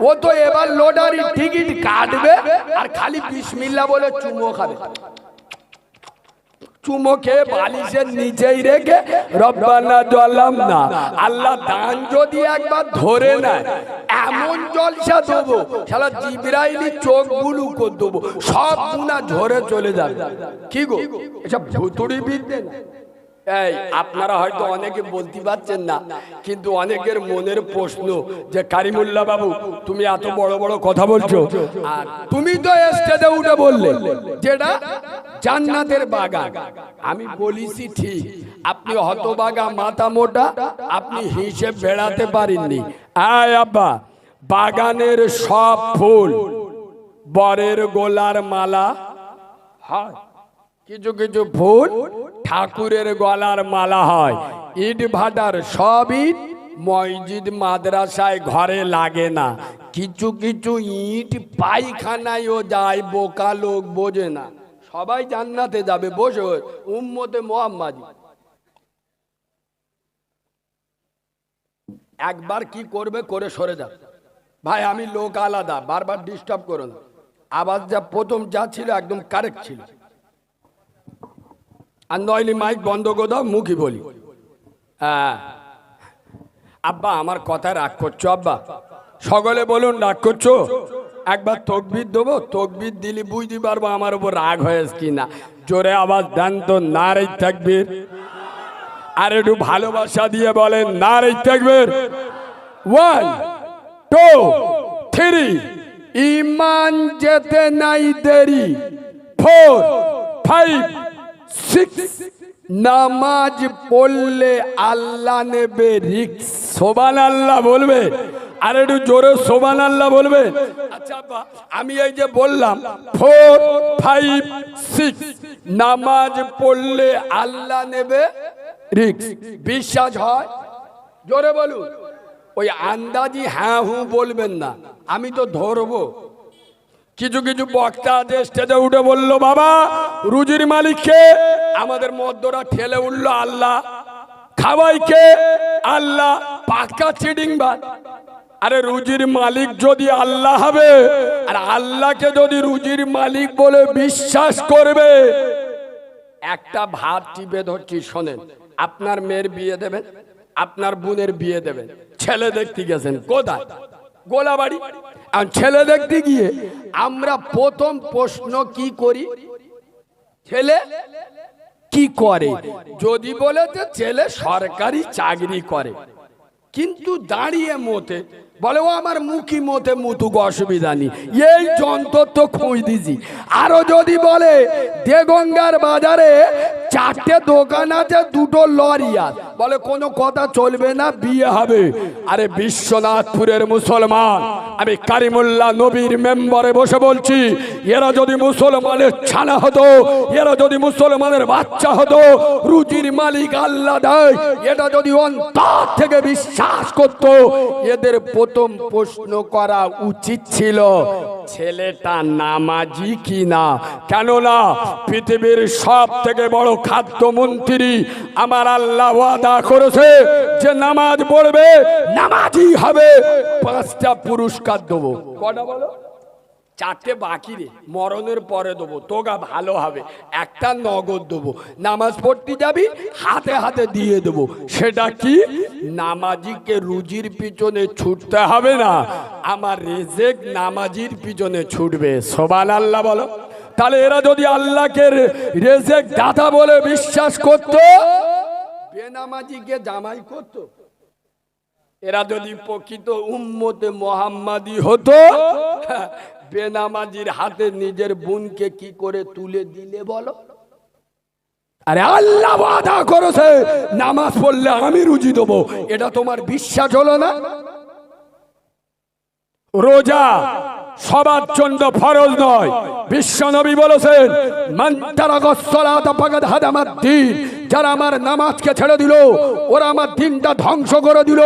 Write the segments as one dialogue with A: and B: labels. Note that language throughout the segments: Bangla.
A: ও তো এবার লটারি টিকিট কাটবে আর খালি বিসমিল্লাহ বলে চুমো খাবে। চুমো খেয়ে বালিশের নিচেই রেখে রব্বানা জালামনা, আল্লাহ দান যদি একবার ধরে নেয় এমন জলসা দেবো শালা জিবরাইলি চোখ বুলু করে দেবো, সব গুনাহ ঝরে চলে যাবে। কি গো এসব ভুতুড়ি বিদ্যে না? এই আপনারা হয়তো অনেকে বলতে পারছেন না, কিন্তু অনেকের মনের প্রশ্ন যে কারিমুল্লাহ বাবু তুমি এত বড় বড় কথা বলছো, আর তুমি তো স্টেজে উঠে বললে যেটা জান্নাতের বাগান। আমি বলিছি ঠিক, আপনি হতবাগা মাথা মোটা, আপনি হিসেব বেড়াতে পারেননি। আয় আব্বা, বাগানের সব ফুল বরের গোলার মালা হয়, কিছু কিছু ফুল ঠাকুরের গলার মালা হয়। ইট ভাটার সব ইট মসজিদ মাদ্রাসায় ঘরে লাগে না, কিছু কিছু ইট পায়খানায়ও যায়, বোকা লোক বোঝে না। সবাই জান্নাতে যাবে, বসে উম্মতে মুহাম্মাদি। একবার কি করবে করে সরে যাবে। ভাই আমি লোক আলাদা, বারবার ডিস্টার্ব করো না। আওয়াজ যা প্রথম যা ছিল একদম কারেক্ট ছিল, আর নইলে মাইক বন্ধ করে দাও, মুখই বলি। হ্যাঁ আব্বা আমার কথা রাগ করছো? আব্বা সকলে বলুন রাগ করছো? একবার তকবির দেবো, তকবির দিলি বুঝতে পারবো আমার উপর রাগ হয়েছে কিনা। জোরে আওয়াজ দেন তো, নারে তাকবীর। আর একটু ভালোবাসা দিয়ে বলেন নারে তাকবীর। 1 2 3, ইমান যেতে নাই দেরি। 4 5 6, নামাজ পড়লে আল্লাহ নেবে রিস্ক। সুবহানাল্লাহ বলবে, আর একটু জোরে সুবহানাল্লাহ বলবে। আচ্ছা আব্বা আমি এই যে বললাম 4 5 6 নামাজ পড়লে আল্লাহ নেবে রিস্ক, বিশ্বাস হয়? জোরে বলুন। ওই আন্দাজি হ্যাঁ হু বলবেন না, আমি তো ধরবো। কিছু কিছু বক্তা আছে স্টেজে উঠে বললো বাবা রুজির মালিককে, আমাদের মধ্যরা ঠেলে উঠলো আল্লাহ, খাওয়াইকে আল্লাহ, পাক্কা চিটিং বাদ। আরে রুজির মালিক যদি আল্লাহ হবে, আর আল্লাহকে যদি রুজির মালিক বলে বিশ্বাস করবে, একটা ভাত টিপে ধরছি শোনেন। আপনার মেয়ের বিয়ে দেবেন, আপনার বোনের বিয়ে দেবেন, ছেলে দেখতে গেছেন কোথায়? গোলাবাড়ি। আর ছেলে দেখতে গিয়ে আমরা প্রথম প্রশ্ন কি করি? ছেলে কি করে? যদি বলে যে ছেলে সরকারি চাকরি করে, কিন্তু দাঁড়িয়ে মতে বলে ও আমার মুখী মতে মুতুক, অসুবিধা নেই, এই যন্ত্র তো খুঁজ দিছি। আরো যদি বলে দেগঙ্গার বাজারে 4টে দোকান আছে, 2টো লরি আছে, বলে কোনো কথা চলবে না, বিয়ে হবে। আরে বিশ্বনাথপুরের মুসলমান, আমি কারিমুল্লাহ নবীর মেম্বারে বসে বলছি, এরা যদি মুসলমানের ছানা হতো, এরা যদি মুসলমানের বাচ্চা হতো, রুজির মালিক আল্লাহ দেয়, এটা যদি অন্তর থেকে বিশ্বাস করত, এদের প্রথম প্রশ্ন করা উচিত ছিল ছেলেটা নামাজি কিনা। কেননা পৃথিবীর সব থেকে বড় খাদ্যমন্ত্রী আমার আল্লাহ ওয়াদা করেছে যে নামাজ পড়বে নামাজি হবে, 5টা পুরস্কার দেবো। কটা বলো? 4টে বাকি রে, মরণের পরে দেবো, তোগা ভালো হবে। একটা নগদ দেবো, নামাজ পড়তে যাবি হাতে হাতে দিয়ে দেবো। সেটা কি? নামাজিকে রুজির পিছনে ছুটতে হবে না, আমার রেজেক নামাজির পিছনে ছুটবে। সুবহানাল্লাহ বলো। তাহলে এরা যদি আল্লাহকে রেজেক দাতা বলে বিশ্বাস করত, বেনামাজিকে জামাই করত। এরা যদি প্রকৃত উম্মতে মুহাম্মাদি হতো, বেনামাজির হাতে নিজের বোনকে কি করে তুলে দিলে বলো? আরে আল্লাহ ওয়াদা করেছে নামাজ পড়লে আমি রুজি দেবো, এটা তোমার বিশ্বাস হলো না? রোজা সবার জন্য ফরজ নয়, বিশ্বনবী বলেছেন মান তারাকাস সালাতা ফাকাদ হাদামাদ-দ্বীন, যারা আমার নামাজকে ছেড়ে দিল ওরা আমার দ্বীনটা ধ্বংস করে দিল।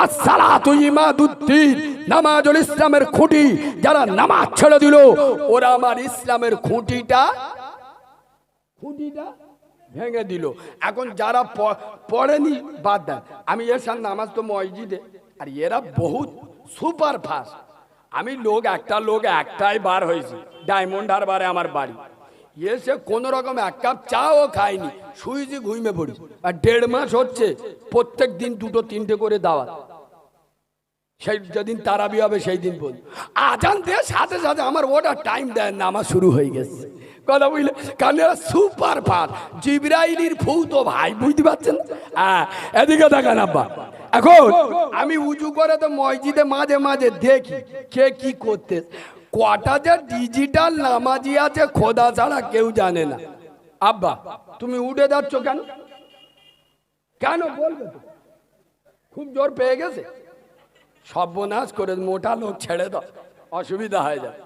A: আস-সালাতু ইমাদুদ-দ্বীন, নামাজ হলো ইসলামের খুঁটি, যারা নামাজ ছেড়ে দিল ওরা আমার ইসলামের খুঁটিটা ভেঙে দিল। এখন যারা পড়েনি বাদ দেন, আমি এসার নামাজ তো মসজিদে, আর এরা বহুত সুপার ফাস্ট, আমি লোক একটাই বার হয়েছে, ডায়মন্ড হারবারে আমার বাড়ি। এসে কোন রকম এক কাপ চাও খাইনি, শুয়েছি, ঘুমিয়ে পড়ি। আর 1.5 মাস হচ্ছে প্রত্যেক দিন 2-3টে করে দাওয়াত। সেই যেদিন তারাবি হবে সেই দিন বল, আজান দিয়ে সাথে সাথে আমার ওটা টাইম দেয় না, আমার শুরু হয়ে গেছে। কথা বুঝলে? কারণ এরা সুপার ফাস্ট, জিবরাইলির ফু তো ভাই, বুঝতে পারছেন? হ্যাঁ, এদিকে দেখেন আব্বা। এখন আমি উজু করে তো মসজিদে মাঝে মাঝে দেখি কে কি করতে। কটা যে ডিজিটাল নামাজি আছে খোদা ছাড়া কেউ জানে না। আব্বা তুমি উঠে যাচ্ছ কেন? কেন বলবে তো? খুব জোর পেয়ে গেছে? সর্বনাশ করে, মোটা লোক ছেড়ে দাও, অসুবিধা হয়ে যায়।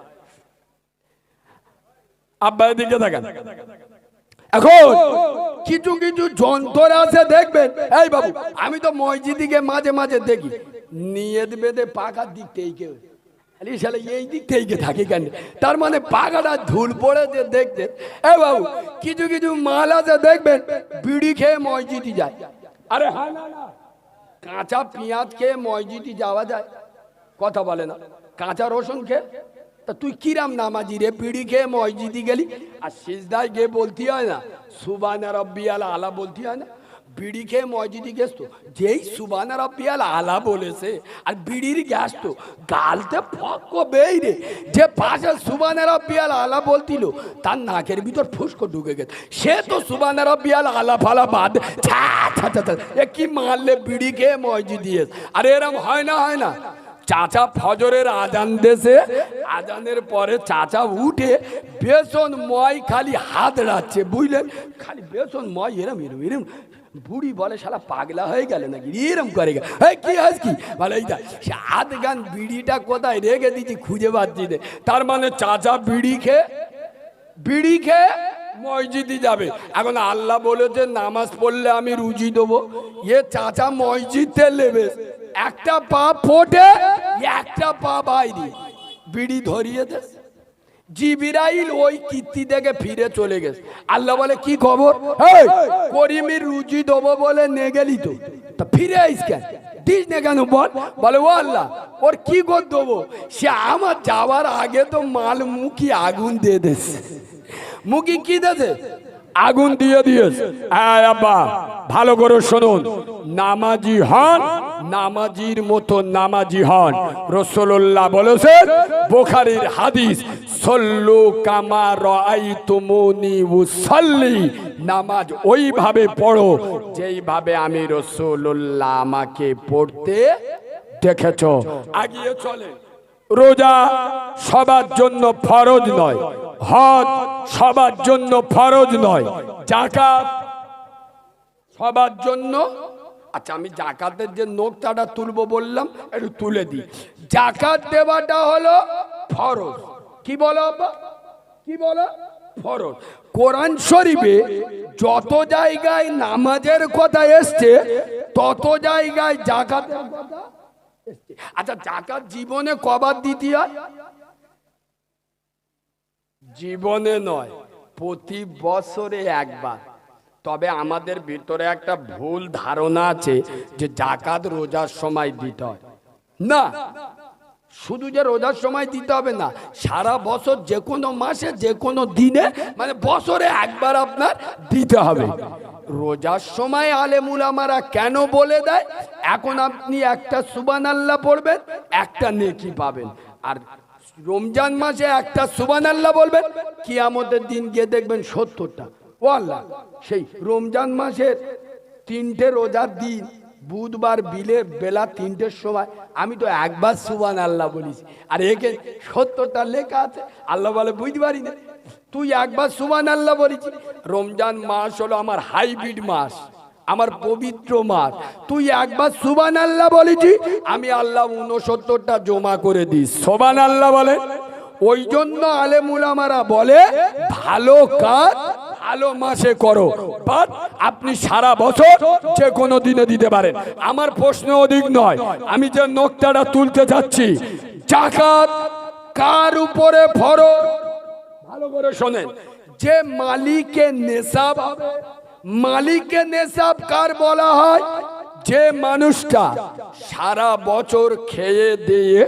A: আব্বা এদিকে দেখেন। এখন কিছু কিছু যন্ত্র আছে দেখবেন, এই বাবু আমি তো মসজিদে মাঝে মাঝে দেখি নিয়ত বেঁধে পাখার দিক থেকে এই দিক থেকে থাকে কেন? তার মানে পাখাটা ধুল পড়েছে দেখতে। এই বাবু কিছু কিছু মাল আছে দেখবেন বিড়ি খেয়ে মসজিদে যায়। আরে হ্যাঁ, না না, কাঁচা পেঁয়াজ খেয়ে মসজিদে যাওয়া যায়? কথা বলে না। কাঁচা রসুন খেয়ে? তা তুই কিরাম নামাজি রে, বিড়ি খেয়ে মসজিদে গেলি? আর সিজদায় গিয়ে বলতে হয় না সুবহানা রাব্বিয়াল আলা, বলতে হয় না? বিড়ি খেয়ে মসজিদে গেছ তো, যেই সুবহানা রাব্বিয়াল আলা বলেছে আর বিড়ির গ্যাস তো গালতে ফক বেই রে। যে পাশে সুবহানা রাব্বিয়াল আলা বলতিল তার নাকের ভিতর ফুসকো ঢুকে গেছে, সে তো সুবহানা রাব্বিয়াল আলা ফালা বাদ এ কি মারলে বিড়ি খেয়ে মসজিদে। আর এরম হয় না, হয় না? চাচা ফজরের আজান দেশে, আজানের পরে চাচা উঠে বেসন ময় খালি হাত রাখছে, বুঝলেন? খালি বেসন ময় এরম এরম এরম। বুড়ি বলে শালা পাগলা হয়ে গেল নাকি, এরম করে কি আজ কি বলে, এইটা হাত গান বিড়িটা কোথায় রেখে দিচ্ছি খুঁজে পাচ্ছি না। তার মানে চাচা বিড়ি খেয়ে মসজিদে যাবে। এখন আল্লাহ বলেছে নামাজ পড়লে আমি রুজি দেবো, এ চাচা মসজিদে নেবে, একটা পা ফোটে একটা পা বাইরে, বিড়ি ধরিয়ে দে। জিবরাইল ওই কীর্তি থেকে ফিরে চলে গেছে। আল্লাহ বলে কি খবর? করিমের রুজি দেবো বলে নে গেলি তো, তা ফিরে আইস কেন? দিস না কেন বল? বলে ও আল্লাহ ওর কি করে দেবো, সে আমার যাওয়ার আগে তো মাল মুখি আগুন দিয়ে দিয়েছে। মুখি কি দিয়েছে? আগুন দিয়ে দিয়েছে। আব্বা ভালো করে শুনুন, নামাজি হন, নামাজির মতো নামাজি হন। রাসূলুল্লাহ বলেছেন বুখারীর হাদিস, সল্লু কামা রাআইতুমুনি উসাল্লি, নামাজ ওইভাবে পড়ো যেইভাবে আমি রাসূলুল্লাহ আমাকে পড়তে দেখেছো। আগিয়ে চলে। রোজা সবার জন্য ফরজ নয়, হজ সবার জন্য ফরজ নয়, যাকাত সবার জন্য। আচ্ছা আমি যাকাতের যে নোকতাটা তুলবো বললাম, একটু তুলে দিই। যাকাত দেওয়াটা হলো ফরজ। কি বলো? কি বলো? ফরজ। কোরআন শরীফে যত জায়গায় নামাজের কথা এসছে তত জায়গায় যাকাতের কথা এসছে। আচ্ছা যাকাত জীবনে কবার দিতে হয়? জীবনে নয়, প্রতি বছরে একবার। তবে আমাদের ভিতরে একটা ভুল ধারণা আছে যে যাকাত রোজার সময় দিতে হয়। না, শুধু যে রোজার সময় দিতে হবে না, সারা বছর যে কোনো মাসে যে কোনো দিনে, মানে বছরে একবার আপনার দিতে হবে। রোজার সময় আলেম উলামারা কেন বলে দেয়, এখন আপনি একটা সুবহানাল্লাহ পড়বেন একটা নেকি পাবেন, আর রমজান মাসে একটা সুবহানাল্লাহ বলবেন কিয়ামতের দিন গিয়ে দেখবেন 70টা। ও আল্লাহ, সেই রমজান মাসের 3টে রোজার দিন বুধবার বেলা 3টের সময় আমি তো একবার সুবহানাল্লাহ বলিস, আর একে 70টা লেখা আছে। আল্লাহ বলে বুঝতে পারি না, তুই একবার সুবহানাল্লাহ বলিস। রমজান মাস হলো আমার হাইব্রিড মাস, আমার পবিত্র মাস, তুই একবার সুবহানাল্লাহ বলেছি, আমি আল্লাহ 69টা জমা করে দিই। সুবহানাল্লাহ বলে। ওই জন্য আলেম উলামারা বলে ভালো কাজ ভালো মাসে করো, বাট আপনি সারা বছর যে কোনো দিনে দিতে পারেন। আমার প্রশ্ন অধিক নয়, আমি যে নোকতাটা তুলতে যাচ্ছি, যাকাত কার উপরে ফরজ? ভালো করে শোনেন, যে মালিকের নেশাব হবে। মালিকের নেশাব কার বলা হয়? যে মানুষটা সারা বছর খেয়ে দিয়ে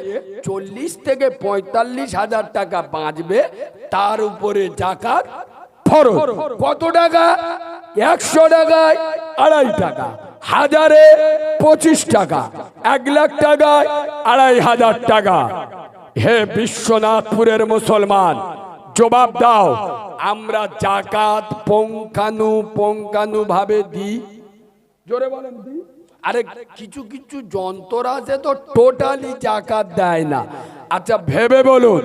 A: 40 থেকে 45 হাজার টাকা বাঁচবে, তার উপরে যাকাত ফরজ। কত টাকা? 100 টাকায় 2.5 টাকা, 1000-এ 25 টাকা, 1 লাখ টাকায় 2,500 টাকা। হে বিশ্বনাথপুরের মুসলমান, জবাব দাও, আমরা যাকাত পঙ্কানু ভাবে দিই? জোরে বলেন দিই? আরে কিছু কিছু যন্ত্র আছে তো টোটালি যাকাত দেয় না। আচ্ছা ভেবে বলুন,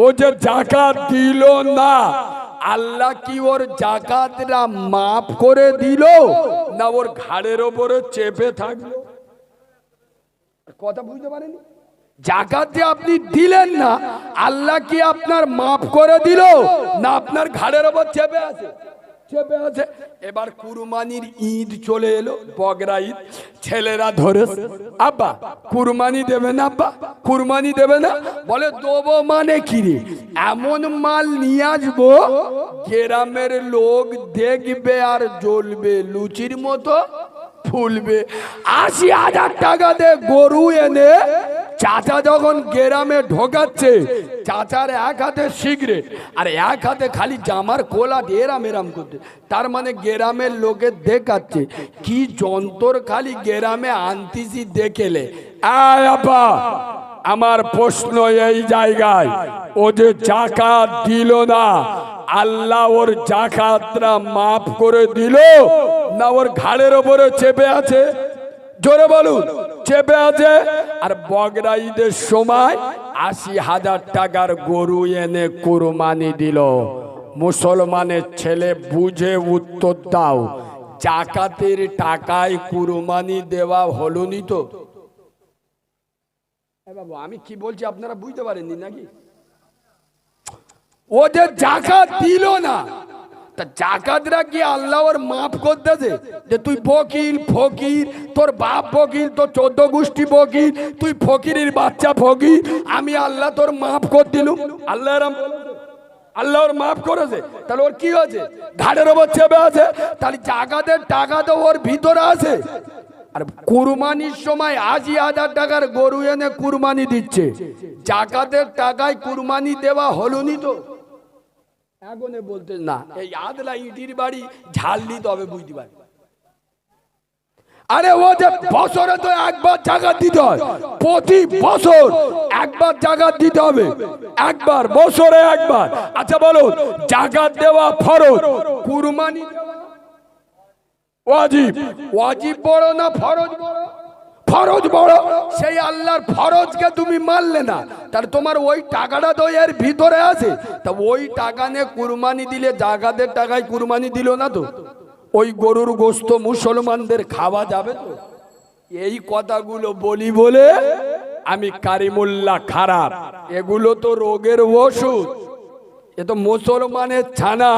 A: ও যে যাকাত দিল না, আল্লাহ কি ওর যাকাতটা মাফ করে দিল, না ওর ঘাড়ের ওপরে চেপে থাকলো? কথা বুঝতে পারেনি? যাকাত যে আপনি দিলেন না, আল্লাহ কি আপনার মাফ করে দিল, না আপনার ঘাড়ের ওপর চেপে আছে? চেপে আছে। এবার কুরবানির ঈদ চলে এলো, বগরা ঈদ। ছেলেরা ধরে, আব্বা কুরবানি দেবে না, আব্বা কুরবানি দেবে না? বলে দেবো মানে কি রে? এমন মাল নিয়ে আসবো গ্রামের লোক দেখবে আর জ্বলবে, লুচির মতো ফুলবে। 80,000 টাকা দিয়ে গরু এনে চাচা যখন গ্রামে ঢোকাচ্ছে, চাচার এক হাতে সিগারেট আর এক হাতে খালি জামার কোলা এরাম এরাম করতে, তার মানে গ্রামের লোকে দেখাচ্ছে কি যন্ত্র খালি গ্রামে আনতিছি দেখেলে। আব্বা আমার প্রশ্ন এই জায়গায়, ও যে যাকাত দিল না, আল্লাহ ওর যাকাতটা মাফ করে দিল, না ওর ঘাড়ের ওপরে চেপে আছে? জোরে বলুন, চেপে আছে। আর বগরা ঈদের সময় 80,000 টাকার গরু এনে কুরবানি দিল। মুসলমানের ছেলে বুঝে উত্তর দাও, যাকাতের টাকায় কুরবানি দেওয়া হলো নি তো? বাবু আমি কি বলছি আপনারা বুঝতে পারেননি নাকি? ও যে যাকাত দিল না, তা যাকাতরা কি আল্লাহ ওর মাফ করতেছে? যে তুই বকিল ফকির, তোর বাপ বকিল, তোর 14 গোষ্ঠী বকিল, তুই ফকিরের বাচ্চা ফকির, আমি আল্লাহ তোর মাফ করে দিলুম? আল্লাহ আল্লাহ ওর মাফ করেছে, তাহলে ওর কি হয়েছে? ঘাড়ের ওপর চেপে আছে। তাহলে যাকাতের টাকা তো ওর ভিতরে আছে। আর কুরবানির সময় 80,000 টাকার গরু এনে কুরবানি দিচ্ছে, যাকাতের টাকায় কুরবানি দেওয়া হলো নি তো? এগোনে বলতে না, এই আদলা ইটির বাড়ি ঝাললি তবে বুঝতে পারি। আরে ও যে বছরে তো একবার যাকাত দিতে হয়, প্রতি বছর একবার যাকাত দিতে হবে, একবার বছরে একবার। আচ্ছা বলো, যাকাত দেওয়া ফরজ, কুরবানি দেওয়া ওয়াজিব? ওয়াজিব বড় না ফরজ বড়? ফরজ বড়। সেই আল্লাহর ফরজকে তুমি মানলে না, তাহলে তোমার ওই টাকাটা তো এর ভিতরে আছে। তা ওই টাকা নিয়ে কুরবানি দিলে যাকাতের টাকায় কুরবানি দিল না তো? ওই গরুর গোশত মুসলমানদের খাওয়া যাবে তো? এই কথাগুলো বলি বলে আমি কারিমুল্লাহ খারাপ, এগুলো তো রোগের ওষুধ। এ তো মুসলমানের ছানা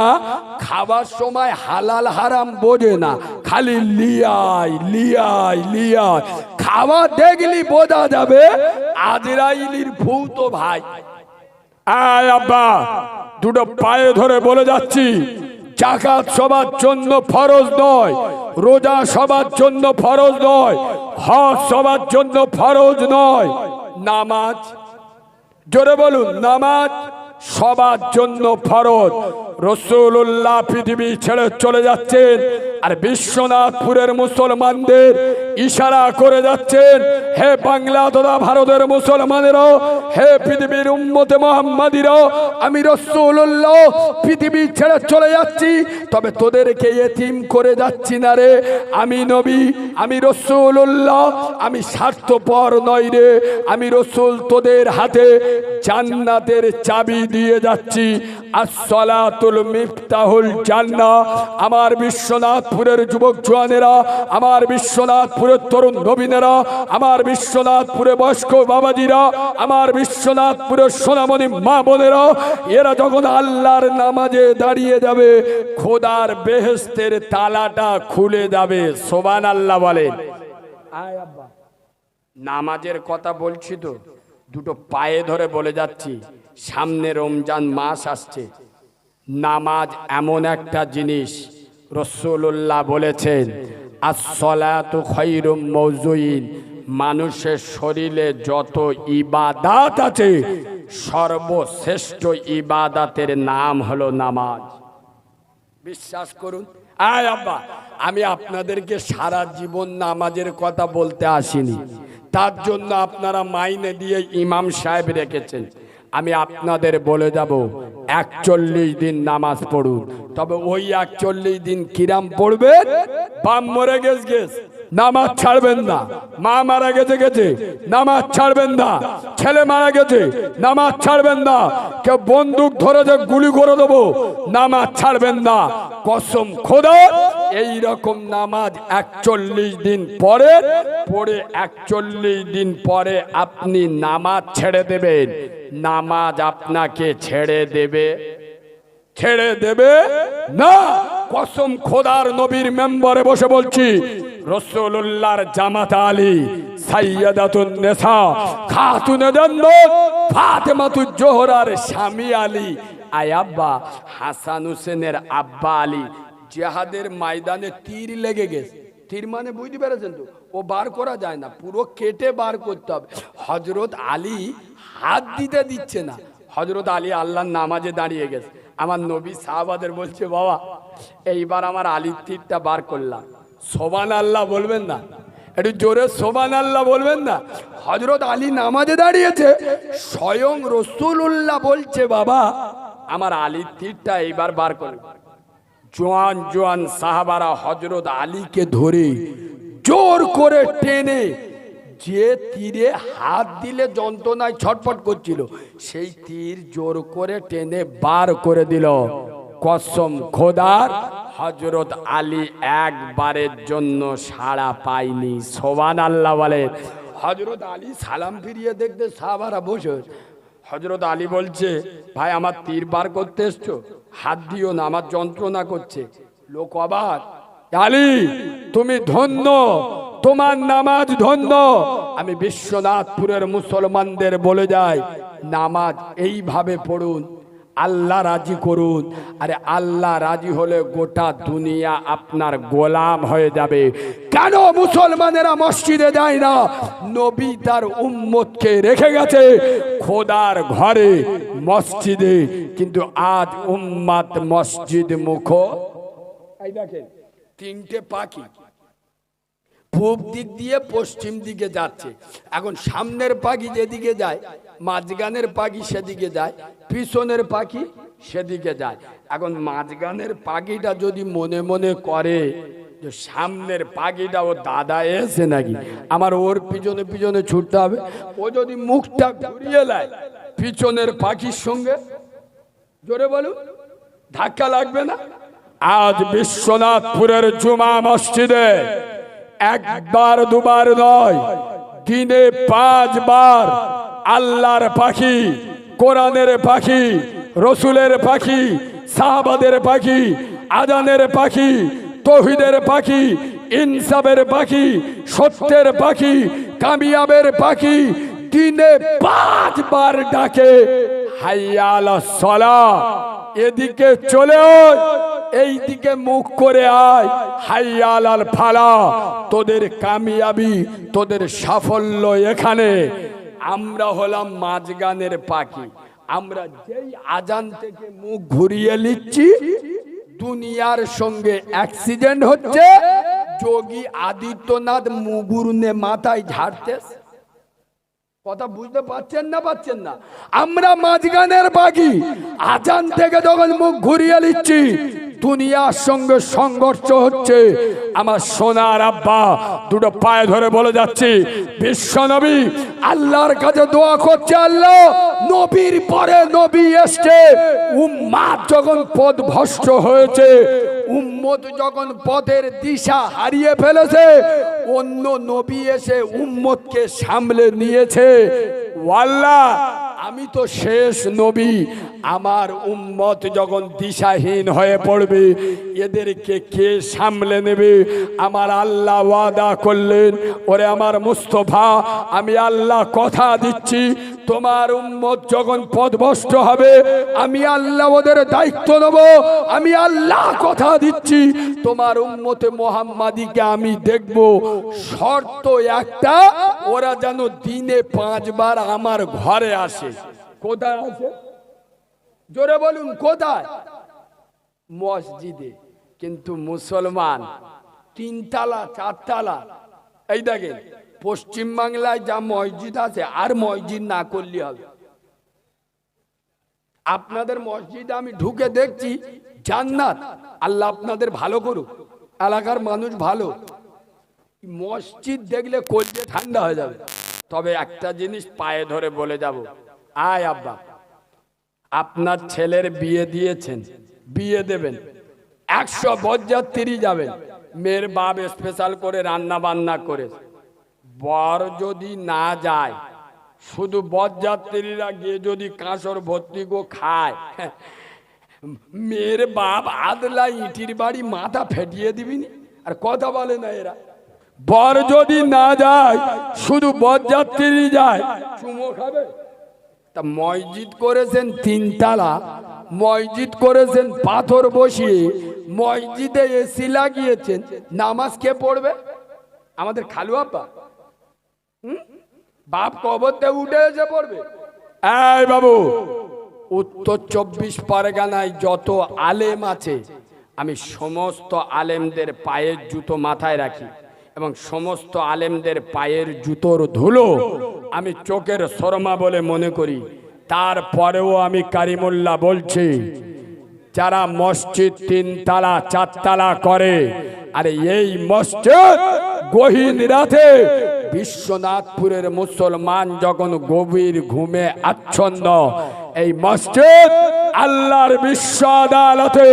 A: খাবার সময় হালাল হারাম বোঝে না, খালি লিয়াই লিয়াই লিয়াই। খাওয়া দেখলি বোঝা যাবে আজরাইলির ভূত ভাই। আয় আব্বা, দুটো পায়ে ধরে বলে যাচ্ছি, যাকাত সবার জন্য ফরজ নয়, রোজা সবার জন্য ফরজ নয়, হজ সবার জন্য ফরজ নয়, নামাজ, জোরে বলুন, নামাজ সবার জন্য ফরজ। রাসূলুল্লাহ পৃথিবী ছেড়ে চলে যাচ্ছেন, আর বিশ্বনাথপুরের মুসলমানদের ইশারা করে যাচ্ছেন, হে বাংলা তথা ভারতের মুসলমানেরা, হে পৃথিবীর উম্মতে মুহাম্মাদিরা, আমি রাসূলুল্লাহ পৃথিবী ছেড়ে চলে যাচ্ছি, তবে তোদেরকে এতিম করে যাচ্ছি না রে। আমি নবী, আমি রাসূলুল্লাহ, আমি স্বার্থপর নই রে। আমি রাসূল তোদের হাতে জান্নাতের চাবি দিয়ে যাচ্ছি। আসসালাতুল মিফতাহুল জান্নাহ। আমার বিশ্বনাথপুরের যুবক জওয়ানেরা, আমার বিশ্বনাথপুরের তরুণ নবীনেরা, আমার বিশ্বনাথপুরে বয়স্ক বাবাজিরা, আমার বিশ্বনাথপুরের সোনামণি মা বোনেরা, এরা যখন আল্লাহর নামাজে দাঁড়িয়ে যাবে, খোদার বেহেশতের তালাটা খুলে যাবে। সুবহানাল্লাহ বলেন। আয় আব্বা, নামাজের কথা বলছি তো, দুটো পায়ে ধরে বলে যাচ্ছি, সামনে রমজান মাস আসছে। নামাজ এমন একটা জিনিস, রাসূলুল্লাহ বলেছেন, আসসালাতু খায়রুম মাওযুইন, মানুষের শরীরে যত ইবাদত আছে সর্বশ্রেষ্ঠ ইবাদতের নাম হলো নামাজ। বিশ্বাস করুন। আয় আব্বা, আমি আপনাদেরকে সারা জীবন নামাজের কথা বলতে আসিনি, তার জন্য আপনারা মাইনে দিয়ে ইমাম সাহেব রেখেছেন। আমি আপনাদের বলে যাব 41 দিন নামাজ পড়ুন। তবে ওই 41 দিন কিরাম পড়বেন? বাপ মরে গেছ নামাজ ছাড়বেন না, মা মারা গেছে নামাজ ছাড়বেন না, ছেলে মারা গেছে নামাজ ছাড়বেন না, কেউ বন্দুক ধরেছে গুলি করে দেবো নামাজ ছাড়বেন না। কসম খোদা, এই রকম নামাজ 41 দিন পড়ে 41 দিন পরে আপনি নামাজ ছেড়ে দেবেন, নামাজ আপনাকে ছেড়ে দেবে না। কসম খোদার নবীর মেম্বারে বসে বলছি, রাসূলুল্লাহর জামাতা আলী, সাইয়্যিদাতুন নিসা, খাতুনে জান্নাত ফাতেমাতুজ জোহরার স্বামী আলী, আয় আব্বা হাসান হোসেনের আব্বা আলী, জিহাদের ময়দানে তীর লেগে গেছে। তীর মানে বুঝতে পেরেছেন তো? ও বার করা যায় না, পুরো কেটে বার করতে হবে। হযরত আলী হাত দিচ্ছে না। হযরত আলী আল্লাহর নামাজে দাঁড়িয়ে গেছে। আমার নবী সাহাবাদের বলছে, বাবা এইবার আমার আলীর তীরটা বার করলাম, সুবহানাল্লাহ বলবেন না? একটু জোরে সুবহানাল্লাহ বলবেন না? হযরত আলী নামাজে দাঁড়িয়েছে, স্বয়ং রাসূলুল্লাহ বলছে, বাবা আমার আলীর তীরটা এইবার বার করলাম। জোয়ান জোয়ান সাহাবারা হযরত আলীকে ধরে জোর করে টেনে, যে তীরে হাত দিলে যন্ত্রণায় ছটফট করছিল সেই তীর জোর করে টেনে বার করে দিল। কসম খোদার, হযরত আলী একবারের জন্য সাড়া পায়নি। সুবহানাল্লাহ বলে। হযরত আলী সালাম ফিরিয়ে দেখতে সাহাবারা বসে। হযরত আলী বলছে, ভাই আমার তীর বার করতে এসছো, হাত দিও না, আমার যন্ত্রণা করছে। লোক অবাক, আলী তুমি ধন্য, তোমার নামাজ ধন্য। আমি বিশ্বনাথপুরের মুসলমানদের বলে যাই, নামাজ এইভাবে পড়ুন, আল্লাহ রাজি করুন। আরে আল্লাহ রাজি হলে গোটা দুনিয়া আপনার গোলাম হয়ে যাবে। কেন মুসলমানেরা মসজিদে যায় না? নবী তার উম্মতকে রেখে গেছে খোদার ঘরে মসজিদে, কিন্তু আজ উম্মত মসজিদ মুখ। এই দেখেন তিনটে পাখি পূব দিক দিয়ে পশ্চিম দিকে যাচ্ছে। এখন সামনের পাখি যেদিকে যায়, মাঝখানের পাখি সেদিকে যায়, পিছনের পাখি সেদিকে যায়। এখন মাঝখানের পাখিটা যদি মনে মনে করে যে সামনের পাখিটা ও দাদা এসে নাকি, আমার ওর পিছনে পিছনে ছুটতে হবে, ও যদি মুখটা ঘুরিয়ে নেয় পিছনের পাখির সঙ্গে, জোরে বলুন, ধাক্কা লাগবে না? আজ বিশ্বনাথপুরের জুমা মসজিদে একবার দুবার নয়, দিনে 5 বার আল্লাহর পাখি, কোরআনের পাখি, রসুলের পাখি, সাহাবাদের পাখি, আজানের পাখি, তৌহিদের পাখি, ইনসাফের পাখি, সত্যের পাখি, কামিয়াবের পাখি দিনে 5 বার ডাকে, হাইয়া আলাস সালাহ, এদিকে চলে আয়, এই দিকে মুখ করে আয়, হাইয়া আলাল ফালাহ, তোদের কামিয়াবি, তোদের সাফল্য এখানে। আমরা হলাম মাঝগানের পাখি। আমরা যেই আজান থেকে মুখ ঘুরিয়ে নিচ্ছি, দুনিয়ার সঙ্গে অ্যাক্সিডেন্ট হচ্ছে। যোগী আদিত্যনাথ মুগুরনে মাথায় ঝাড়তেছে। কথা বুঝতে পারছেন না? আমরা মাঝগানের পাখি। আজান থেকে যখন মুখ ঘুরিয়ে নিচ্ছি, দুনিয়ার সঙ্গে সংঘর্ষ হচ্ছে। আমার সোনার আব্বা দুটো পায়ে ধরে বলে যাচ্ছি, বিশ্ব নবী আল্লাহর কাছে দোয়া করছে, আল্লাহ নবীর পরে নবী এসছে, উম্মাত যখন পথভ্রষ্ট হয়েছে, উম্মত যখন পথের দিশা হারিয়ে ফেলেছে, অন্য নবী এসে উম্মতকে সামলে নিয়েছে। আল্লাহ আমি তো শেষ নবী, আমার উম্মত যখন দিশাহীন হয়ে পড়বে, এদেরকে কে সামলে নেবে? আমার আল্লাহ ওয়াদা করলেন, ওরে আমার মুস্তফা, আমি আল্লাহ কথা দিচ্ছি, তোমার উম্মত যখন পথভ্রষ্ট হবে আমি আল্লাহ ওদের দায়িত্ব নেব। আমি আল্লাহ কথা দিচ্ছি তোমার উম্মতে মুহাম্মাদিকে আমি দেখব, শর্ত একটা, ওরা যেন দিনে 5 বার আমার ঘরে আসে। কোথায় আসে? জোরে বলুন কোথায়? মসজিদে। কিন্তু মুসলমান 3 তালা 4 তালা। এই দেখেন পশ্চিম বাংলায় যা মসজিদ আছে আর মসজিদ না করলে হবে। আপনাদের মসজিদে আমি ঢুকে দেখছি জান্নাত। আল্লাহ আপনাদের ভালো করুক, এলাকার মানুষ ভালো। মসজিদ দেখলে কলজে ঠান্ডা হয়ে যাবে। তবে একটা জিনিস পায়ে ধরে বলে যাব, আয় আব্বা, আপনার ছেলের বিয়ে দিয়েছেন, বিয়ে দেবেন, 100 বরযাত্রী যাবেন, মেয়ের বাপ স্পেশাল করে রান্না বান্না করে। বর যদি না যায়, শুধু বরযাত্রীরা গিয়ে যদি কাঁসর ভর্তি গো খায়, মেয়ের বাপ আদলা ইটির বাড়ি মাথা ফেটিয়ে দিবিনি। আর কথা বলে না এরা। বর যদি না যায়, শুধু বরযাত্রী যায়, চুমো খাবে। তা মসজিদ করেছেন 3 তালা, মসজিদ করেছেন পাথর বসিয়ে, মসজিদে এসি লাগিয়েছেন, নামাজ কে পড়বে? আমাদের খালু আব্বা? বাপ কবরতে উঠে এসে পড়বে? এই বাবু, উত্তর 24 পরগনায় যত আলেম আছে আমি সমস্ত আলেমদের পায়ের জুতো মাথায় রাখি এবং সমস্ত আলেমদের পায়ের জুতোর ধুলো আমি চোখের শর্মা বলে মনে করি। তারপরেও আমি কারিমুল্লাহ বলছি, যারা মসজিদ 3 তালা 4 তালা করে, আরে এই মসজিদ গহীন রাতে বিশ্বনাথপুরের মুসলমান যখন গভীর ঘুমে আচ্ছন্ন, এই মসজিদ আল্লাহর বিশ্ব আদালতে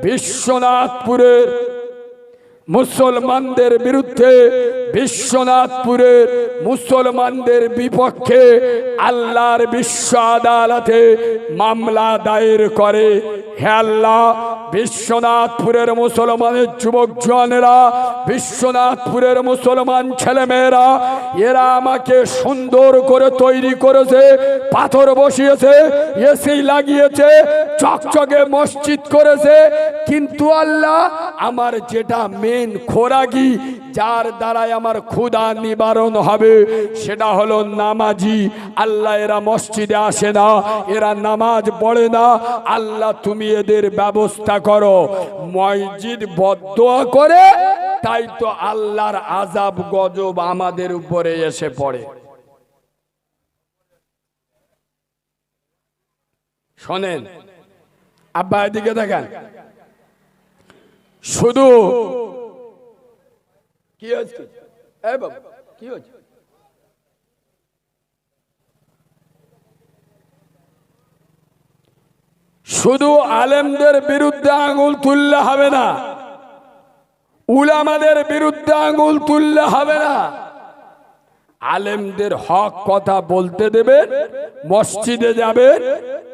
A: বিশ্বনাথপুরের মুসলমানদের বিরুদ্ধে, বিশ্বনাথপুরের মুসলমানদের বিপক্ষে আল্লাহর বিশ্ব আদালতে মামলা দায়ের করে। হে আল্লাহ, বিশ্বনাথপুরের মুসলমানের যুবক জওয়ানেরা, বিশ্বনাথপুরের মুসলমান ছেলেমেয়েরা, এরা আমাকে সুন্দর করে তৈরি করেছে, পাথর বসিয়েছে, এসি লাগিয়েছে, চকচকে মসজিদ করেছে। কিন্তু আল্লাহ, আমার যেটা মেন খোরাকি, যার দ্বারাই আমার ক্ষুধা নিবারণ হবে, সেটা হলো নামাজি। আল্লাহ, এরা মসজিদে আসে না, এরা নামাজ পড়ে না। আল্লাহ, তুমি এদের ব্যবস্থা করো। মসজিদ বদদোয়া করে, তাই তো আল্লাহর আযাব গজব আমাদের উপরে এসে পড়ে। শোনেন আব্বা, এদিকে দেখেন, শুধু কি হচ্ছে? এই বাবা, কি হচ্ছে? শুধু আলেমদের বিরুদ্ধে আঙুল তুললে হবে না, উলামাদের বিরুদ্ধে আঙুল তুললে হবে না। আলেমদের হক কথা বলতে দেবেন, মসজিদে যাবেন,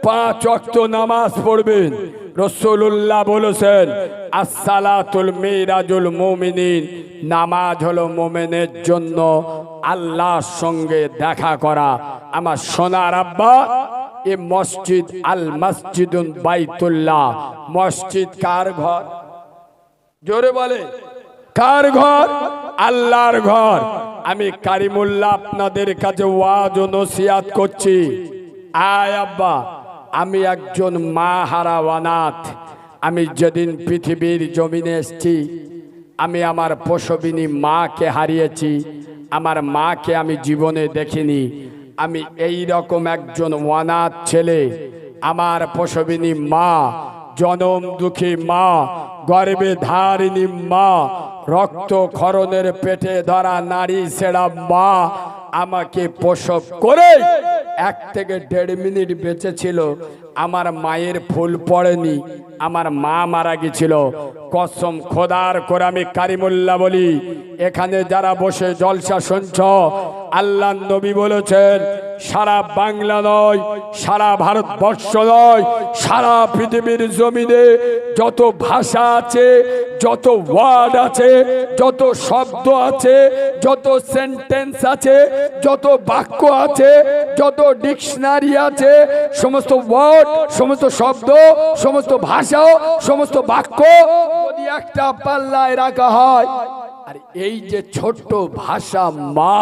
A: 5 ওয়াক্ত নামাজ পড়বেন। রাসূলুল্লাহ বলেছেন, আসসালাতুল মিরাজুল মুমিনিন, নামাজ হলো মুমিনের জন্য আল্লাহর সঙ্গে দেখা করা। আমার সোনার আব্বা, এ মসজিদ আল মসজিদুন বাইতুল্লাহ, মসজিদ কার ঘর? জোরে বলে, কার ঘর? আল্লাহর ঘর। আমি কারিমুল্লাহ আপনাদের কাছে ওয়াজ ও নসিহত করছি। আয় আব্বা, আমি একজন মা হারা অনাথ। আমি যেদিন পৃথিবীর জমিনে এসেছি, আমি আমার প্রসবিনী মাকে হারিয়েছি। আমার মাকে আমি জীবনে দেখিনি। আমি এই রকম একজন অনাথ ছেলে। আমার প্রসবিনী মা, জনম দুঃখী মা, গর্ভে ধারিণী মা, রক্ত ক্ষরণের পেটে ধরা নারী ছেড়া মা আমাকে প্রসব করে 1 থেকে 1.5 মিনিট বেঁচে ছিল। আমার মায়ের ফুল পড়েনি, আমার মা মারা গেছিল। কসম খোদার করে আমি কারিমুল্লাহ বলি, এখানে যারা বসে জলসা শুনছ, আল্লাহ নবী বলেছেন, সারা বাংলা নয়, সারা ভারতবর্ষ নয়, সারা পৃথিবীর জমিনে যত ভাষা আছে, যত ওয়ার্ড আছে, যত শব্দ আছে, যত সেন্টেন্স আছে, যত বাক্য আছে, যত ডিকশনারি আছে, সমস্ত ওয়ার্ড, সমস্ত শব্দ, সমস্ত ভাষা, সমস্ত বাক্য যদি একটা পাল্লায় রাখা হয়, আর এই যে ছোট্ট ভাষা মা,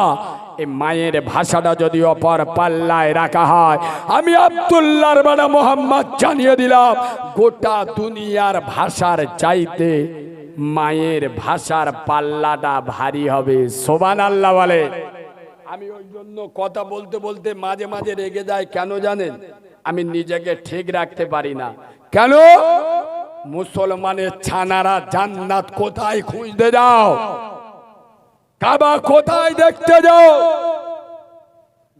A: এই মায়ের ভাষাটা যদি অপর পাল্লায় রাখা হয়, আমি আব্দুল্লাহর বাবা মোহাম্মদ জানিয়ে দিলাম, গোটা দুনিয়ার ভাষার চাইতে মায়ের ভাষার পাল্লাটা ভারী হবে। সুবহানাল্লাহ বলে। আমি ওই জন্য কথা বলতে বলতে মাঝে মাঝে রেগে যাই, কেন জানেন? আমি নিজেকে ঠিক রাখতে পারি না। কেন? মুসলমানের ছানারা জান্নাত কোথায় খুঁজতে যাও? কাবা কোথায় দেখতে যাও?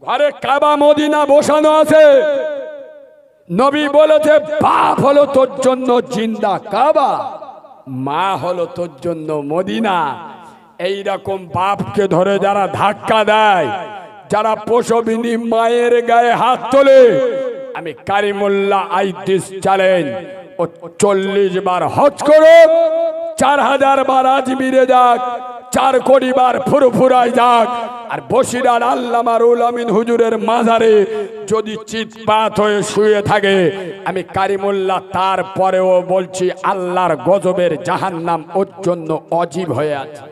A: ঘরে কাবা মদিনা বসানো আছে। নবী বলেছে বাপ হলো তোর জন্য জিন্দা কাবা, মা হলো তোর জন্য মদিনা। এইরকম বাপকে ধরে যারা ধাক্কা দেয়, যারা প্রসবিনী মায়ের গায়ে হাত তোলে, আমি কারিমুল্লাহ আই দিস চ্যালেঞ্জ, ও 40 বার হজ করো, 4000 বার আজমিরে যাক, 4 কোটি বার ফুরফুরায় যাক, আর বসিরার আল্লামা রুহুল আমিন হুজুরের মাজারে যদি চিৎপাত হয়ে শুয়ে থাকে, আমি কারিমুল্লাহ তারপরেও বলছি আল্লাহর গজবের জাহান্নাম ওর জন্য অজীব হয়ে আছে।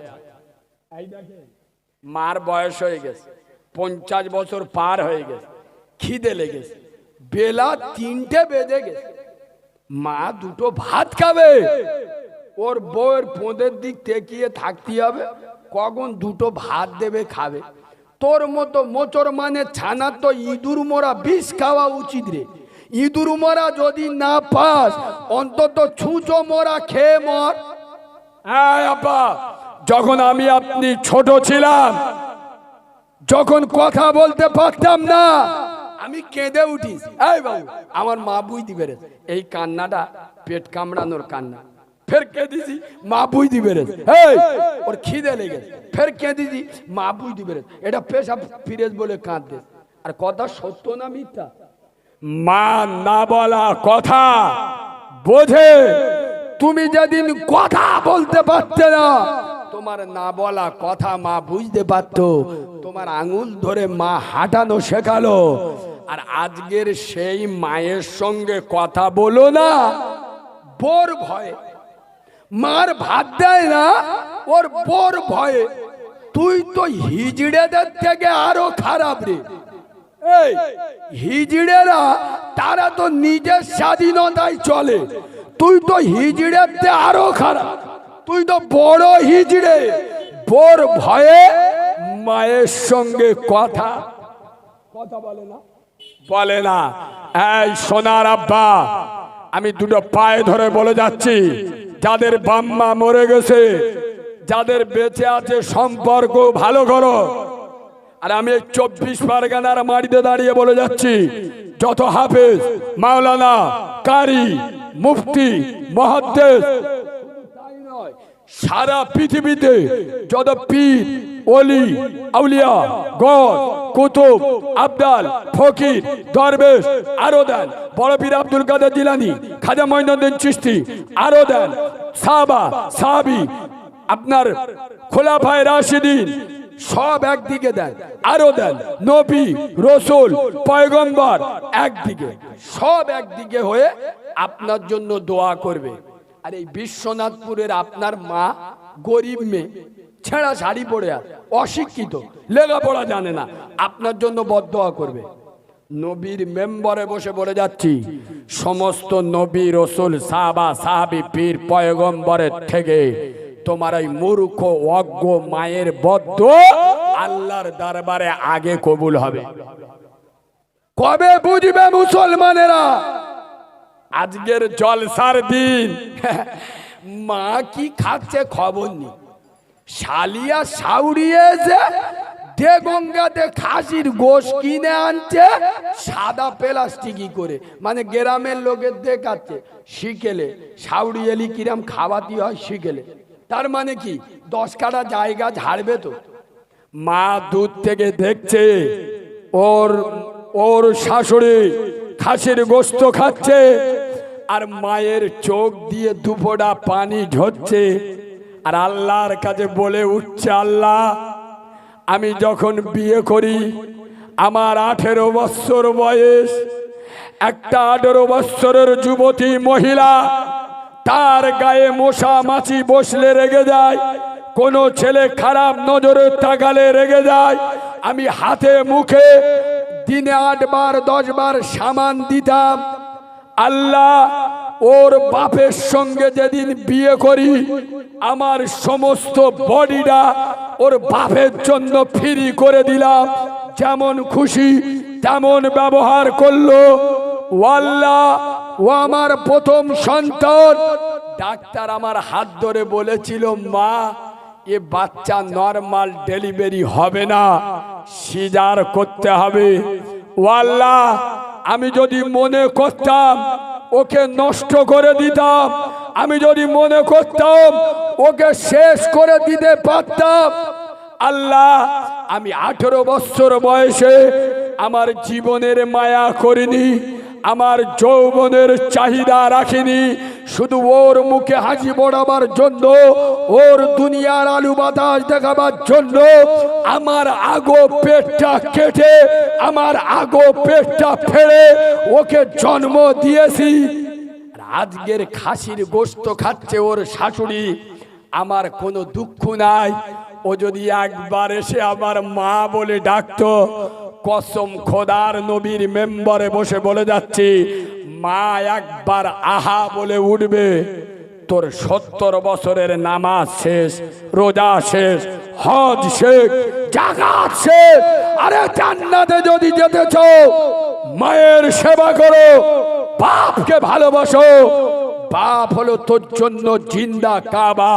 A: মার বয়স হয়ে গেছে, 50 বছর পার হয়ে গেছে, খিদে লেগেছে, বেলা 3টে বেজে গেছে, মা দুটো ভাত খাবে, ওর বউয়ের পোঁদের দিক তেকিয়ে থাকতে হবে, কখন দুটো ভাত দেবে খাবে। তোর মতো মোচর মানে ছানা তো ইঁদুর মোরা বিষ খাওয়া উচিত রে। ইঁদুর মোরা যদি না পাস, অন্তত ছুঁচো মোরা খেয়ে মর। হ্যাঁ আব্বা, যখন আমি আপনি ছোট ছিলাম, যখন কথা বলতে পারতাম না, আমি কেঁদে উঠিস। এই বাবু, আমার মা বুঝতে পেরেছে এই কান্নাটা পেট কামড়ানোর কান্না। ফের কেঁদেছি, মা বুঝতে পেরেছে এই ওর খিদে লেগেছে। ফের কেঁদেছি, মা বুঝতে পেরেছে এটা পেশাব ফিরেজ বলে কাঁদতে। আর কথা সত্য না মিথ্যা? মা না বলা কথা বোঝে। তুমি যেদিন কথা বলতে পারতে না, তোমার না বলা কথা মা বুঝতে পারতো, তোমার আঙুল ধরে মা হাঁটানো শেখালো। আর আজকের সেই মায়ের সঙ্গে কথা বলো না, বোর ভয়ে। মার ভাত দেয় না, ওর বোর ভয়ে। তুই তো হিজড়েদের থেকে আরো খারাপ রে। এই হিজড়েরা তারা তো নিজের স্বাধীনতায় চলে, তুই তো হিজড়ের থেকে আরো খারাপ। তুই তো বড় হিজড়ে, বোর ভয়ে মায়ের সঙ্গে কথা বলে না, বলে না। এই সোনার আব্বা, আমি দুটো পায়ে ধরে বলে যাচ্ছি, যাদের বাম্মা মরে গেছে, যাদের বেঁচে আছে সম্পর্ক ভালো করো। আর আমি 24 পরগনার মাটিতে দাঁড়িয়ে বলে যাচ্ছি, যত হাফেজ, মাওলানা, কারি, মুফতি, মুহাদ্দিস, সারা পৃথিবীতে যত পীর, ওলি, আউলিয়া, গর, কুতুব, আবদাল, ফকির, দরবেশ, আরো দেন, বড় পীর আব্দুল কাদের জিলানী, খাজা মঈনুদ্দিন চিশতি, আরো দেন, সাহাবা, সাহাবী, আপনার খোলাফায়ে রাশিদিন, সব একদিকে দেন, আরো দেন, নবী, রসুল, পয়গম্বর একদিকে, সব একদিকে হয়ে আপনার জন্য দোয়া করবে। আর এই বিশ্বনাথপুরের আপনার মা গরিব মেয়ে, ছেঁড়া শাড়ি পরে আছে, অশিক্ষিত, লেখাপড়া জানে না, আপনার জন্য বদদোয়া করবে। নবীর মেম্বরে বসে বলে যাচ্ছি, সমস্ত নবী, রসুল, সাহাবা, সাহাবী, পীর, পয়গম্বরের থেকে তোমার এই মূর্খ অজ্ঞ মায়ের বদদোয়া আল্লাহর দরবারে আগে কবুল হবে। কবে বুঝবে মুসলমানেরা? আজকের জলসার দিন। মা কি খাচ্ছে খবর নেই। শালিয়া সাউরিয়েছে, গঙ্গাতে খাসির গোশ কিনে আনছে সাদা প্লাস্টিকই করে, মানে গ্রামের লোকের দেখাচ্ছে শিখেলে সাউরিয়েলি কিরাম খাওয়াতি হয় শিখেলে। তার মানে কি 10 কাঠা জায়গা ঝাড়বে তো। মা দূর থেকে দেখছে ওর শাশুড়ি খাসির গোশত খাচ্ছে, আর মায়ের চোখ দিয়ে দুফোঁটা পানি ঝরছে, আর আল্লাহর কাছে বলে উঠছে, আল্লাহ আমি যখন বিয়ে করি আমার 18 বছর বয়স, একটা 18 বছরের যুবতী মহিলা, তার গায়ে মশা মাছি বসলে রেগে যায়, কোনো ছেলে খারাপ নজরে তাকালে রেগে যায়। আমি হাতে মুখে দিনে 8 বার 10 বার সামান দিতাম। আল্লাহ ওর বাপের সঙ্গে যেদিন বিয়ে করি আমার সমস্ত বডিটা ওর বাপের জন্য ফ্রি করে দিলাম, যেমন খুশি তেমন ব্যবহার করলো। ও আল্লাহ, ও আমার প্রথম সন্তান। ডাক্তার আমার হাত ধরে বলেছিল, মা এ বাচ্চা নরমাল ডেলিভারি হবে না, সিজার করতে হবে। ও আল্লাহ, আমি যদি মনে করতাম ওকে নষ্ট করে দিতাম, আমি যদি মনে করতাম ওকে শেষ করে দিতে পারতাম, আল্লাহ আমি 18 বছর বয়সে আমার জীবনের মায়া করিনি, আমার যৌবনের চাহিদা রাখিনি, শুধু ওর মুখে হাসি পড়াবার জন্য, ওর দুনিয়ার আলু বাতাস দেখাবার জন্য আমার আগো পেটটা কেটে, আমার আগো পেটটা ফেলে ওকে জন্ম দিয়েছি। আজকের খাসির গোশত খাচ্ছে ওর শাশুড়ি, আমার কোনো দুঃখ নাই। ও যদি একবার এসে আমার মা বলে ডাকতো, কসম খোদার নবীর মেম্বারে বসে বলে যাচ্ছি, মা একবার আহা বলে উঠবে, তোর 70 বছরের নামাজ শেষ, রোজা শেষ, হজ শেষ, জাকাত শেষ। আরে জান্নাতে যদি যেতে চাও মায়ের সেবা করো, বাপকে ভালোবাসো। বাপ হলো তোর জন্য জিন্দা কাবা,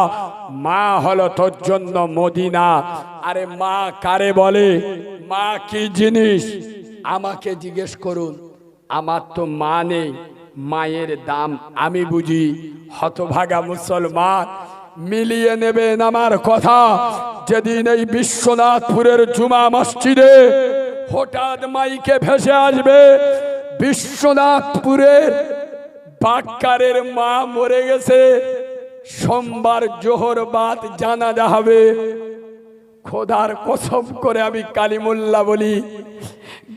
A: মা হলো তোর জন্য মদিনা। আরে মা কারে বলে, মা কি জিনিস আমাকে জিজ্ঞেস করুন, আমার তো মা নেই, মায়ের দাম আমি বুঝি। হতভাগা মুসলমান, মিলিয়ে নেবেন আমার কথা। যেদিন এই বিশ্বনাথপুরের জুমা মসজিদে হঠাৎ মাইকে ভেসে আসবে, বিশ্বনাথপুরের বাক্কারের মা মরে গেছে, সোমবার জোহর বাদ জানাজা হবে, খোদার কসম করে আমি কালিমুল্লাহ বলি,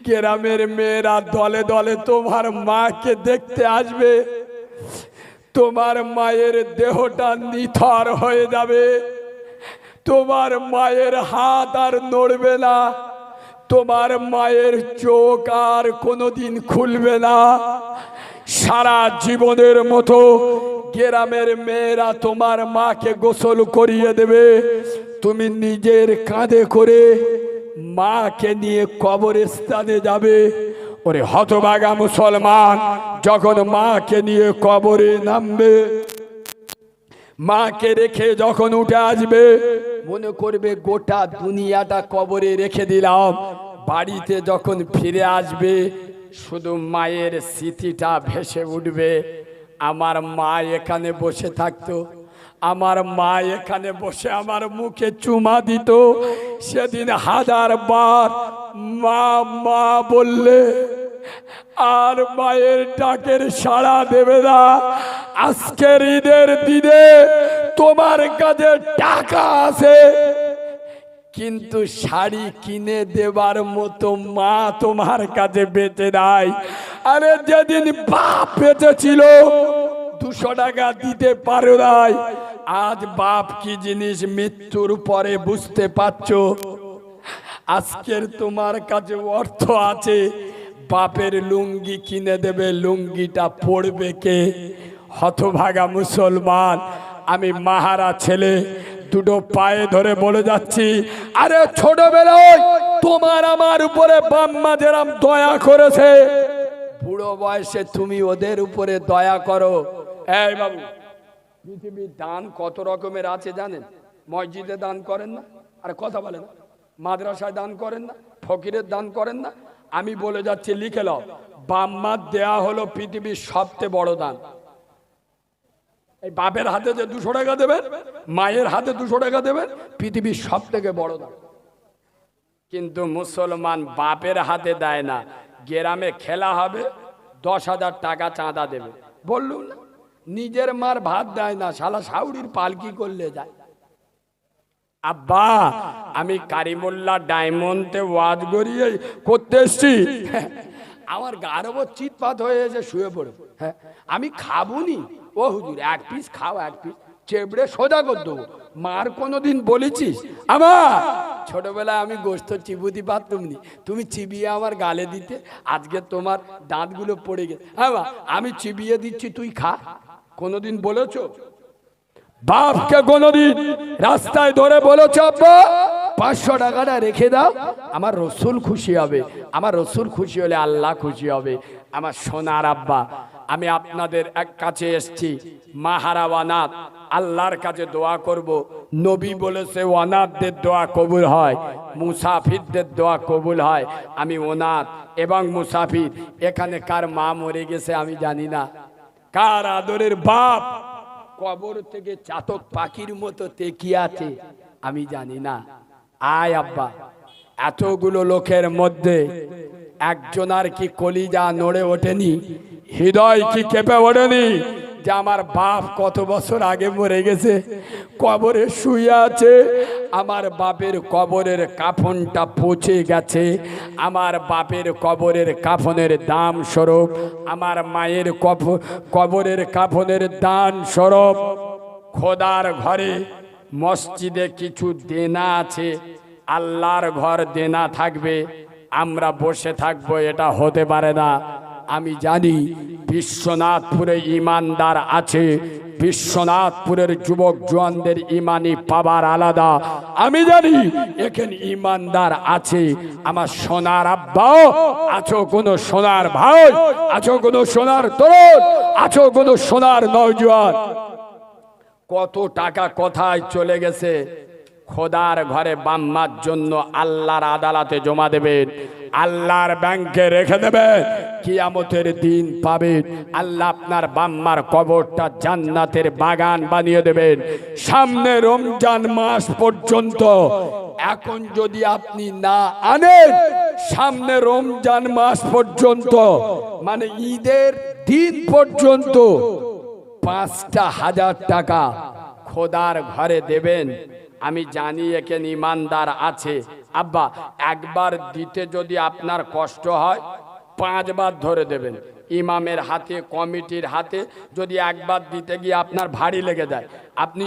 A: গ্রামের মেয়েরা দলে দলে তোমার মাকে দেখতে আসবে। তোমার মায়ের দেহটা নিথর হয়ে যাবে, তোমার মায়ের হাত আর নড়বে না, তোমার মায়ের চোখ আর কোনোদিন খুলবে না। সারা জীবনের মতো গ্রামের মেয়েরা তোমার মাকে গোসল করিয়ে দেবে, তুমি নিজের কাঁধে করে মাকে নিয়ে কবরস্থানে যাবে। ওরে হতভাগা মুসলমান, যখন মাকে নিয়ে কবরে নামবে, মাকে রেখে যখন উঠে আসবে, মনে করবে গোটা দুনিয়াটা কবরে রেখে দিলাম। বাড়িতে যখন ফিরে আসবে শুধু মায়ের স্মৃতিটা ভেসে উঠবে। আমার মা এখানে বসে থাকতো, আমার মা এখানে বসে আমার মুখে চুমা দিত, সেদিন 1000 বার মা মা বললে আর মায়ের ডাকের সাড়া দেবে না। আজকের ঈদের দিনে তোমার কাছে টাকা আছে, কিন্তু শাড়ি কিনে দেবার মতো মা তোমার কাছে বেঁচে নাই। আরে যেদিন বাপ বেঁচে ছিল 200 টাকা দিতে পারো নাই, আজ বাপ কি জিনিস মৃত্যুর পরে বুঝতে পারছো। আজকের তোমার কাছে অর্থ আছে, বাপের লুঙ্গি কিনে দেবে, লুঙ্গিটা পড়বে কে? হতভাগা মুসলমান, আমি মাহারা ছেলে, দুটো পায়ে ধরে বলে যাচ্ছি, আরে ছোটবেলায় তোমার আমার উপরে বাম্মা যেরকম দয়া করেছে, বুড়ো বয়সে তুমি ওদের উপরে দয়া করো। এই বাবু, পৃথিবীর দান কত রকমের আছে জানেন? মসজিদে দান করেন না, আর কথা বলেন, মাদ্রাসায় দান করেন না, ফকিরের দান করেন না। আমি বলে যাচ্ছি, লিখে নাও, বাম্মার দেয়া হলো পৃথিবীর সবচেয়ে বড় দান। এই বাপের হাতে যে 200 টাকা দেবেন, মায়ের হাতে 200 টাকা দেবেন, পৃথিবীর সব থেকে বড় দান। কিন্তু মুসলমান বাপের হাতে দেয় না। গ্রামে খেলা হবে, 10,000 টাকা চাঁদা দেবে, বললুম না, নিজের মার ভাত দেয় না, শালা শাউরির পালকি করলে যায়। আব্বা আমি কারিমুল্লাহ ডায়মন্ডে ওয়াজ গড়িয়ে করতে এসছি, আমার গার ওপর চিৎপাত হয়ে এসে শুয়ে পড়ব। হ্যাঁ আমি খাবুনি। ও হুজুর এক পিস খাও, এক পিস চেবড়ে সোজা করে দেবো। মার কোনোদিন বলেছিস? আমার ছোটবেলায় আমি গোস্ত চিবুতি পারতুম নি, তুমি চিবিয়ে আমার গালে দিতে, আজকে তোমার দাঁতগুলো পড়ে গেছে। হ্যাঁ আমি চিবিয়ে দিচ্ছি, তুই খা। কোনোদিন বলেছো? বাপকে কোনোদিন রাস্তায় ধরে বলেছ আব্বা 500 টাকাটা রেখে দাও, আমার রসুল খুশি হবে? আমার রসুল খুশি হলে আল্লাহ খুশি হবে। আমার সোনার আব্বা, আমি আপনাদের এক কাছে এসছি, মাহারা ওয়ানাত, আল্লাহর কাছে দোয়া করব। নবী বলেছে ওয়ানাতদের দোয়া কবুল হয়, মুসাফিরদের দোয়া কবুল হয়। আমি ওনাত এবং মুসাফির, এখানে কার মা মরে গেছে আমি জানি না, কার আদরের বাপ কবর থেকে চাতক পাখির মতো তেকিয়ে আছে আমি জানি না। আয় আব্বা, এতগুলো লোকের মধ্যে একজনার কি কলিজা নড়ে ওঠেনি, হৃদয় কি কেঁপে ওঠেনি যে আমার বাপ কত বছর আগে মরে গেছে, কবরে শুয়ে আছে, আমার বাপের কবরের কাফনটা পচে গেছে, আমার বাপের কবরের কাফনের দাম স্বরূপ আমার মায়ের কবরের কাফনের দান স্বরূপ খোদার ঘরে মসজিদে কিছু দেনা আছে, আল্লাহর ঘর দেনা থাকবে, আমরা বসে থাকবো, এটা হতে পারে না। আমি জানি বিশ্বনাথপুরে ইমানদার আছে, বিশ্বনাথপুরের যুবক জওয়ানদের ইমানি পাওয়ার আলাদা। আমি জানি এখানে ইমানদার আছে। আমার সোনার আব্বাও আছো, কোন সোনার ভাই আছো, কোন সোনার তরুণ আছো, কোন সোনার নওজোয়ান, কত টাকা কোথায় চলে গেছে খোদার ঘরে বাম্মার জন্য আল্লাহর আদালতে জমা দেবেন, আল্লাহর ব্যাংকে রেখে দেবেন, কিয়ামতের দিন পাবেন। আল্লাহ আপনার বাম্মার কবরটা জান্নাতের বাগান বানিয়ে দেবেন। সামনে রমজান মাস পর্যন্ত এখন যদি আপনি না আনেন, সামনে রমজান মাস পর্যন্ত মানে ঈদের দিন পর্যন্ত 5,000 টাকা খোদার ঘরে দেবেন। আমি জানি এখানে ইমানদার আছে। আব্বা একবার দিতে যদি আপনার কষ্ট হয় 5 বার ধরে দেবেন। ইমামের হাতে, কমিটির হাতে যদি একবার দিতে গিয়ে আপনার ভারী লেগে যায়, আপনি